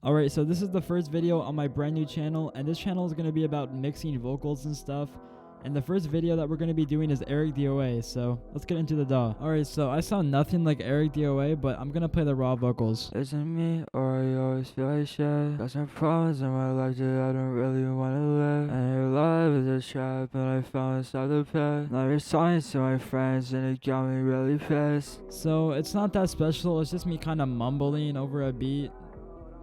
Alright, so this is the first video on my brand new channel, and this channel is going to be about mixing vocals and stuff. And the first video that we're going to be doing is ericdoa, so let's get into the DAW. Alright, so I sound nothing like ericdoa, but I'm going to play the raw vocals. Isn't me, or I always feel like shit. Got some problems in my life that I don't really wanna live. And your love is a trap, and I found inside the pit. Now you're talking to my friends, and it got me really pissed. So it's not that special, it's just me kind of mumbling over a beat.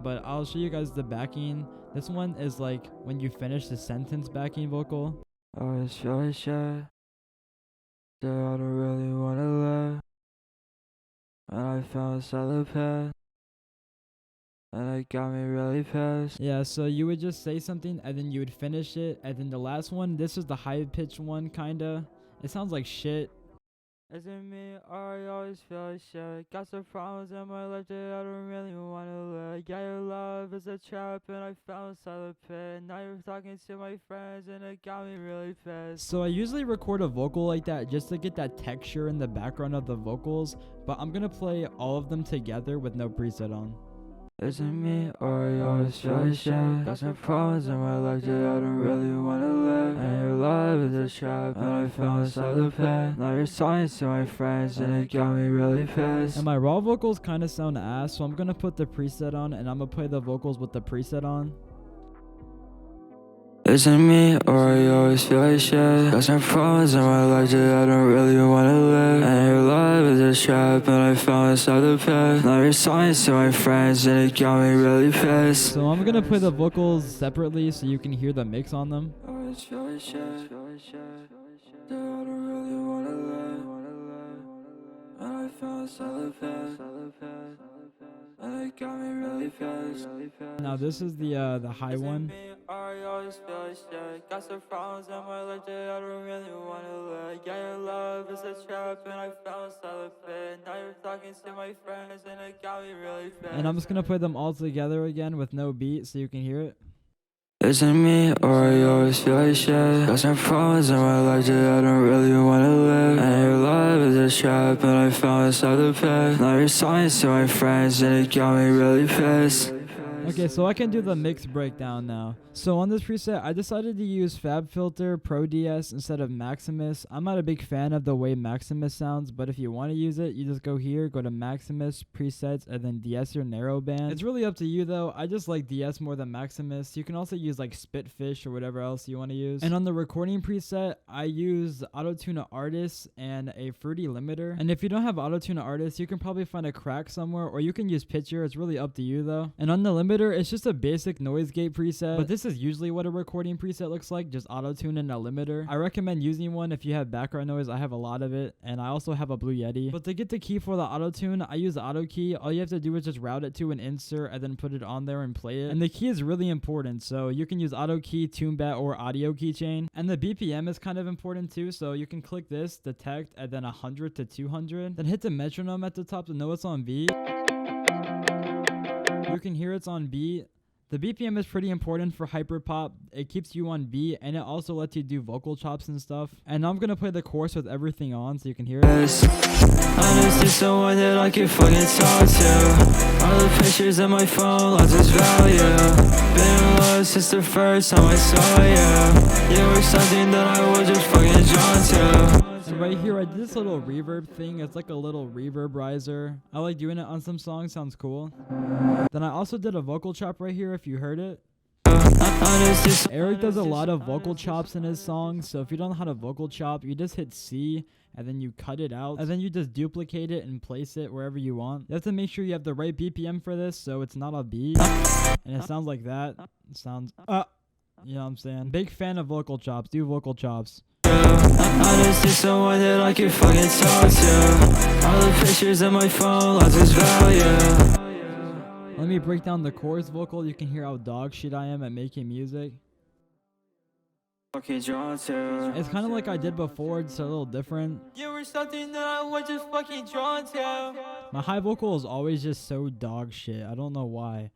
But I'll show you guys the backing. This one is like when you finish the sentence backing vocal. I always feel like shit, that I don't really wanna live. And I found inside the pit, and it got me really pissed. Yeah, so you would just say something and then you would finish it. And then the last one, this is the high pitched one, kinda. It sounds like shit. Isn't me, or I always feel like shit. Got some problems in my life that I don't really wanna live. Yeah, your love is a trap, and I found inside the pit. Now you're talking to my friends, and it got me really pissed. So I usually record a vocal like that just to get that texture in the background of the vocals. But I'm gonna play all of them together with no preset on. Isn't me, or I always feel like shit. Got some problems in my life that I don't really wanna live. And your love is a trap, and I found inside the pit. Now you're talking to my friends, and it got me really pissed. And my raw vocals kind of sound ass, so I'm gonna put the preset on and I'm gonna play the vocals with the preset on. Isn't me, or I always feel like shit. Got some problems in my life that I don't really wanna live. And your love is a trap, and I found inside the pit. Now you're talking to my friends, and it got me really pissed. So I'm gonna play the vocals separately so you can hear the mix on them. I always feel like shit, that I don't really wanna live. And I found inside the pit, and it got me really pissed. Now this is the high one. I always feel like shit. Got some problems in my life that I don't really wanna live. Yeah, your love is a trap, and I found inside the pit. Now you're talking to my friends, and it got me really pissed. And I'm just gonna play them all together again with no beat so you can hear it. Isn't me, or I always feel like shit. Got some problems in my life that I don't really wanna live. And your love is a trap, and I found inside the pit. Now you're talking to my friends, and it got me really pissed. Okay, so I can do the mix breakdown now. So on this preset, I decided to use FabFilter Pro DS instead of Maximus. I'm not a big fan of the way Maximus sounds, but if you want to use it, you just go here, go to Maximus, Presets, and then DS or Narrowband. It's really up to you though. I just like DS more than Maximus. You can also use like Spitfish or whatever else you want to use. And on the recording preset, I use Auto-Tune Artist and a Fruity Limiter. And if you don't have Auto-Tune Artist, you can probably find a crack somewhere, or you can use Pitcher. It's really up to you though. And on the limiter, it's just a basic noise gate preset, but this is usually what a recording preset looks like, just auto-tune and a limiter. I recommend using one if you have background noise. I have a lot of it, and I also have a Blue Yeti. But to get the key for the auto-tune, I use the auto key. All you have to do is just route it to an insert and then put it on there and play it. And the key is really important, so you can use auto key, TuneBat, or audio keychain. And the BPM is kind of important too, so you can click this, detect, and then 100 to 200. Then hit the metronome at the top to know it's on beat. You can hear it's on beat. The BPM is pretty important for hyperpop. It keeps you on beat, and it also lets you do vocal chops and stuff. And now I'm gonna play the chorus with everything on so you can hear it. Honestly, someone that I can fucking talk to. All the pictures in my phone lost its value. Been in love since the first time I saw you. You were something that I was just fucking drawn to. And right here, I did this little reverb thing. It's like a little reverb riser. I like doing it on some songs, sounds cool. Then I also did a vocal chop right here if you heard it. Eric does a lot of vocal chops in his songs, so if you don't know how to vocal chop, you just hit C and then you cut it out, and then you just duplicate it and place it wherever you want. You have to make sure you have the right BPM for this so it's not a beat, and it sounds like that. It sounds, you know what I'm saying? Big fan of vocal chops. Do vocal chops. Honestly, someone that I can fucking talk to. All the pictures in my phone lost its value. Let me break down the chorus vocal. You can hear how dog shit I am at making music. Fucking drawn to. It's kind of like I did before, just a little different. You were something that I was just fucking drawn to. My high vocal is always just so dog shit. I don't know why.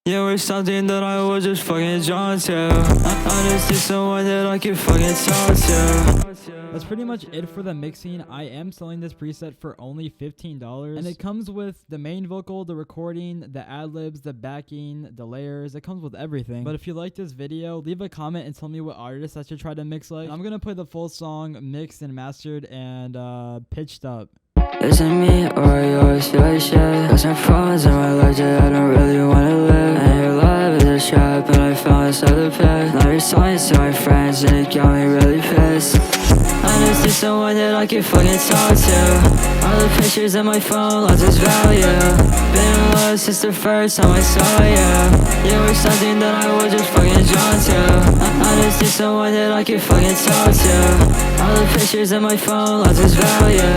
You were something that I was just fucking drawn to. I'm just someone that I can fucking talk to. That's pretty much it for the mixing. I am selling this preset for only $15, and it comes with the main vocal, the recording, the ad-libs, the backing, the layers. It comes with everything. But if you like this video, leave a comment and tell me what artist I should try to mix like. And I'm gonna play the full song mixed and mastered and pitched up. Is it me or you always feel like shit? Got some problems in my life that I don't really wanna live. And your life is a trap, but I found myself the pit. Now you're talking to my friends and it got me really pissed. I just need someone that I can fucking talk to. All the pictures on my phone lost its value. Been in love since the first time I saw you. You were something that I was just fucking drawn to. I just need someone that I can fucking talk to. All the pictures on my phone lost its value.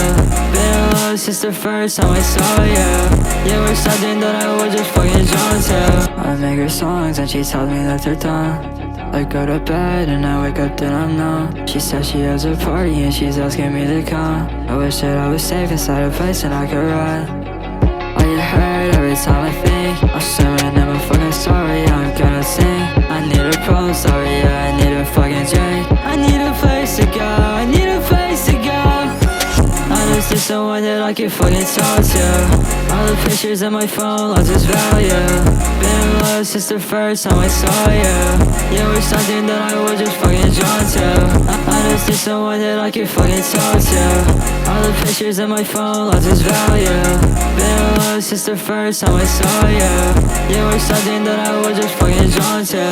Been in love since the first time I saw you. You were something that I was just fucking drawn to. I make her songs and she tells me that they're done. I go to bed and I wake up then I'm numb. She says she has a party and she's asking me to come. I wish that I was safe inside a place and I could run. I get hurt every time I think I'm swimming in my fucking story, I'm gonna sing. I need a problem story, yeah, I need a fucking drink. I need a place to go, I need a place to go. I just need someone that I can fucking talk to. All the pictures on my phone lost its value. Been in love since the first time I saw you. You were something that I was just fucking drawn to. I just need someone that I can fucking talk to. All the pictures on my phone lost its value. Been in love since the first time I saw you. You were something that I was just fucking drawn to.